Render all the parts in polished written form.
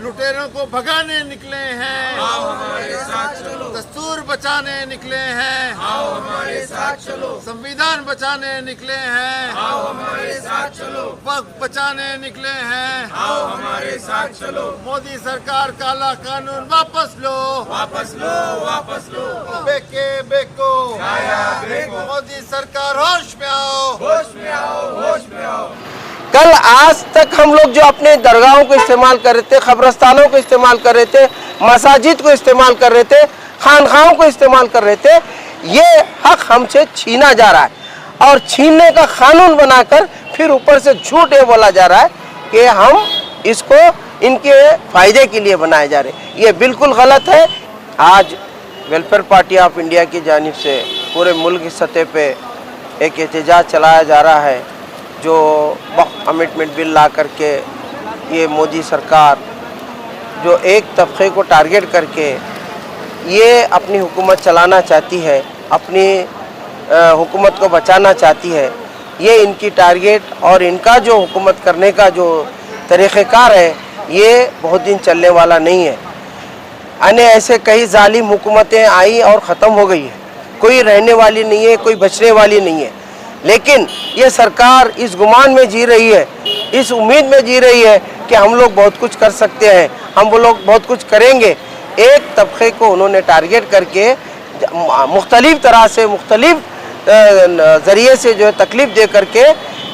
लुटेरों को भगाने निकले हैं, आओ हमारे साथ चलो। दस्तूर बचाने निकले हैं, आओ हमारे साथ चलो। संविधान बचाने निकले हैं, आओ हमारे साथ चलो। वक्त बचाने निकले हैं, आओ हमारे साथ चलो। मोदी सरकार काला कानून वापस लो, वापस लो, वापस लो। बेके बेको, छाया बेको। मोदी सरकार होश में आओ, होश में आओ, होश में आओ। कल आज तक हम लोग जो अपने दरगाहों को इस्तेमाल कर रहे थे, कब्रस्तानों को इस्तेमाल कर रहे थे, मसाजिद को इस्तेमाल कर रहे थे, खानखाहों को इस्तेमाल कर रहे थे, ये हक हमसे छीना जा रहा है और छीनने का कानून बनाकर फिर ऊपर से झूठ ये बोला जा रहा है कि हम इसको इनके फ़ायदे के लिए बनाए जा रहे हैं। ये बिल्कुल गलत है। आज वेलफेयर पार्टी ऑफ इंडिया की जानिब से पूरे मुल्क की सतह पे एक एहतजाज चलाया जा रहा है, जो वक्फ अमेंडमेंट बिल ला करके ये मोदी सरकार जो एक तबके को टारगेट करके ये अपनी हुकूमत चलाना चाहती है, अपनी हुकूमत को बचाना चाहती है, ये इनकी टारगेट और इनका जो हुकूमत करने का जो तरीक़ेकार है ये बहुत दिन चलने वाला नहीं है। अन्य ऐसे कई जालिम हुकूमतें आई और ख़त्म हो गई है, कोई रहने वाली नहीं है, कोई बचने वाली नहीं है। लेकिन ये सरकार इस गुमान में जी रही है, इस उम्मीद में जी रही है कि हम लोग बहुत कुछ कर सकते हैं, हम वो लोग बहुत कुछ करेंगे। एक तबके को उन्होंने टारगेट करके मुख्तलिफ तरह से मुख्तलिफ ज़रिए से जो है तकलीफ़ दे करके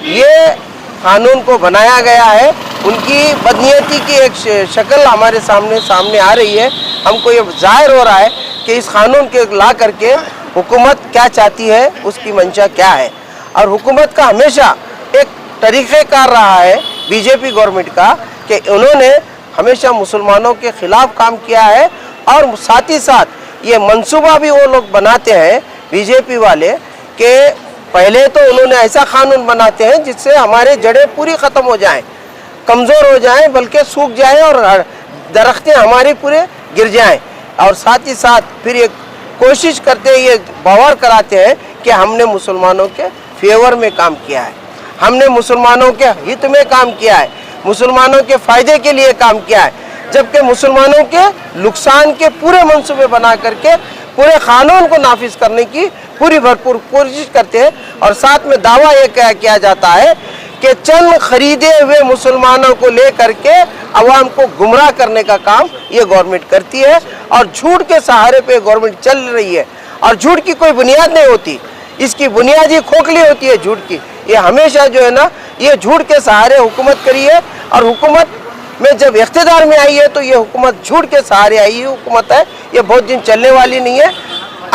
ये कानून को बनाया गया है। उनकी बदनीयती की एक शक्ल हमारे सामने आ रही है। हमको ये ज़ाहिर हो रहा है कि इस कानून के ला करके हुकूमत क्या चाहती है, उसकी मंशा क्या है। और हुकूमत का हमेशा एक तरीक़ेकार रहा है बीजेपी गवर्नमेंट का कि उन्होंने हमेशा मुसलमानों के ख़िलाफ़ काम किया है और साथ ही साथ ये मंसूबा भी वो लोग बनाते हैं बीजेपी वाले कि पहले तो उन्होंने ऐसा कानून बनाते हैं जिससे हमारे जड़ें पूरी ख़त्म हो जाएं, कमज़ोर हो जाएं, बल्कि सूख जाएं और दरख्तें हमारी पूरे गिर जाएं। और साथ ही साथ फिर ये कोशिश करते हैं, ये बावर कराते हैं कि हमने मुसलमानों के फेवर में काम किया है, हमने मुसलमानों के हित में काम किया है, मुसलमानों के फ़ायदे के लिए काम किया है, जबकि मुसलमानों के नुकसान के पूरे मंसूबे बना करके पूरे कानून को नाफिज करने की पूरी भरपूर कोशिश करते हैं। और साथ में दावा ये किया जाता है कि चंद खरीदे हुए मुसलमानों को ले करके अवाम को गुमराह करने का काम ये गवर्नमेंट करती है और झूठ के सहारे पे गवर्नमेंट चल रही है। और झूठ की कोई बुनियाद नहीं होती, इसकी बुनियादी खोखली होती है झूठ की। ये हमेशा जो है ना, ये झूठ के सहारे हुकूमत करी है और हुकूमत में जब इख्तिदार में आई है तो ये हुकूमत झूठ के सहारे आई हुकूमत है, ये बहुत दिन चलने वाली नहीं है।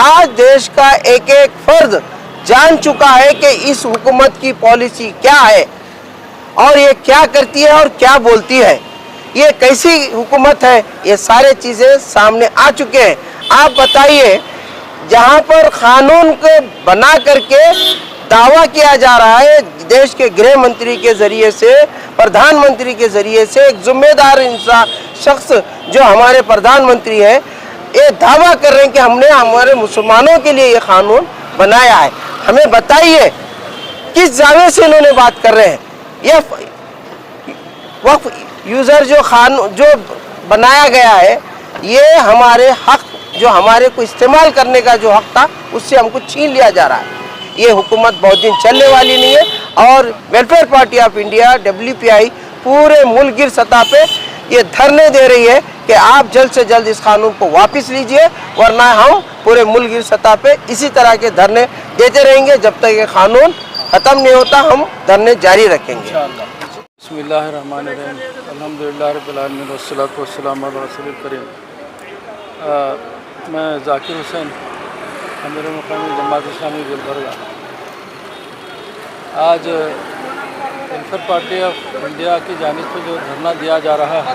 आज देश का एक एक फर्द जान चुका है कि इस हुकूमत की पॉलिसी क्या है और ये क्या करती है और क्या बोलती है, ये कैसी हुकूमत है, ये सारे चीज़ें सामने आ चुके हैं। आप बताइए, जहाँ पर कानून को बना करके दावा किया जा रहा है देश के गृह मंत्री के ज़रिए से, प्रधानमंत्री के ज़रिए से, एक जिम्मेदार इंसान शख्स जो हमारे प्रधानमंत्री है, ये दावा कर रहे हैं कि हमने हमारे मुसलमानों के लिए ये कानून बनाया है। हमें बताइए किस जावे से इन्होंने बात कर रहे हैं। ये वक्फ यूज़र जो बनाया गया है, ये हमारे हक, जो हमारे को इस्तेमाल करने का जो हक था, उससे हमको छीन लिया जा रहा है। ये हुकूमत बहुत दिन चलने वाली नहीं है और welfare party of India WPI पूरे मुल्क की सतह पे ये धरने दे रही है कि आप जल्द से जल्द इस कानून को वापस लीजिए, वरना हम पूरे मुल्क की सतह पे इसी तरह के धरने देते रहेंगे जब तक ये कानून ख़त्म नहीं होता। हम धरने जारी रखेंगे। बिस्मिल्लाहिर्रहमानिर्रहीम, अल्हम्दुलिल्लाह रब्बिल आलमीन वस्सलातु वस्सलामु अला रसूलिल करीम। मैं ज़ाकिर हुसैन, अमीर मुक़ामी जमात इस्लामी गुलबर्गा। आज वेलफेयर पार्टी ऑफ इंडिया की जानिब से जो धरना दिया जा रहा है,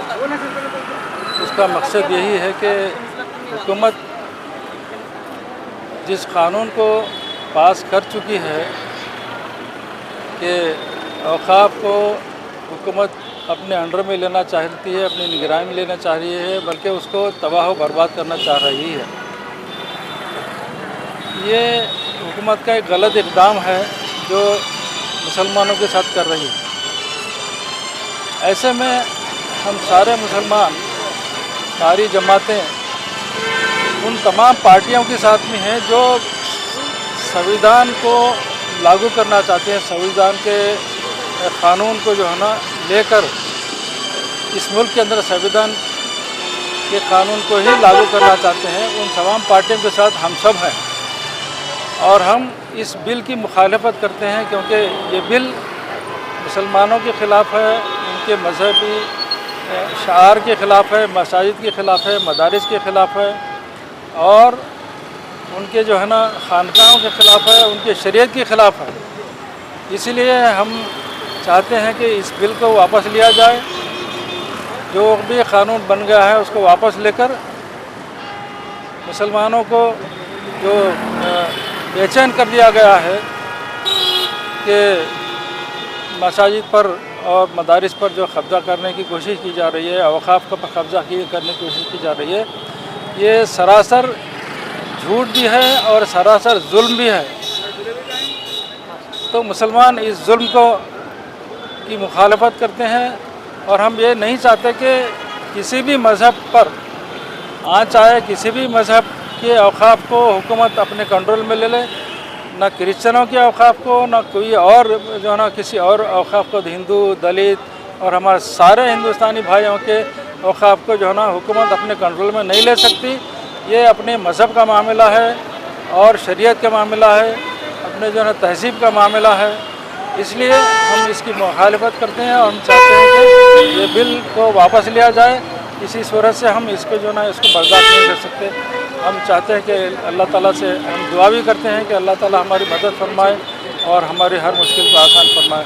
उसका मकसद यही है कि हुकूमत जिस कानून को पास कर चुकी है कि औक़ाफ़ को हुकूमत अपने अंडर में लेना चाहती है, अपनी निगरानी में लेना चाह रही है, बल्कि उसको तबाह व बर्बाद करना चाह रही है। ये हुकूमत का एक गलत इक़दाम है जो मुसलमानों के साथ कर रही है। ऐसे में हम सारे मुसलमान सारी जमातें उन तमाम पार्टियों के साथ में हैं जो संविधान को लागू करना चाहते हैं, संविधान के कानून को जो है ना लेकर इस मुल्क के अंदर संविधान के कानून को ही लागू करना चाहते हैं। उन तमाम पार्टियों के साथ हम सब हैं और हम इस बिल की मुखालफत करते हैं क्योंकि ये बिल मुसलमानों के ख़िलाफ़ है, उनके मजहबी शार के ख़िलाफ़ है, मसाजिद के ख़िलाफ़ है, मदारिस के ख़िलाफ़ है और उनके जो है ना खानकाहों के ख़िलाफ़ है, उनके शरीयत के ख़िलाफ़ है। इसीलिए हम चाहते हैं कि इस बिल को वापस लिया जाए, जो भी कानून बन गया है उसको वापस लेकर मुसलमानों को जो बेचैन कर दिया गया है कि मसाजिद पर और मदारिस पर जो कब्ज़ा करने की कोशिश की जा रही है, औक़ाफ़ पर कब्ज़ा करने की कोशिश की जा रही है, ये सरासर झूठ भी है और सरासर जुल्म भी है। तो मुसलमान इस जुल्म की मुखालफत करते हैं और हम ये नहीं चाहते कि किसी भी मज़हब पर आँच आए, किसी भी मज़हब के औक़ाफ़ को हुकूमत अपने कंट्रोल में ले ले, ना क्रिश्चनों के औक़ाफ़ को, ना कोई और जो है ना किसी और औक़ाफ़ को, हिंदू, दलित और हमारे सारे हिंदुस्तानी भाइयों के औक़ाफ़ को जो है ना हुकूमत अपने कंट्रोल में नहीं ले सकती। ये अपने मज़हब का मामला है और शरीयत का मामला है, अपने जो है तहज़ीब का मामला है। इसलिए हम इसकी मुखालफत करते हैं और हम चाहते हैं कि ये बिल को वापस लिया जाए। इसी सूरत से हम इसको जो ना इसको बर्दाश्त नहीं कर सकते। हम चाहते हैं कि अल्लाह ताला से हम दुआ भी करते हैं कि अल्लाह ताला हमारी मदद फरमाए और हमारी हर मुश्किल को आसान फरमाए।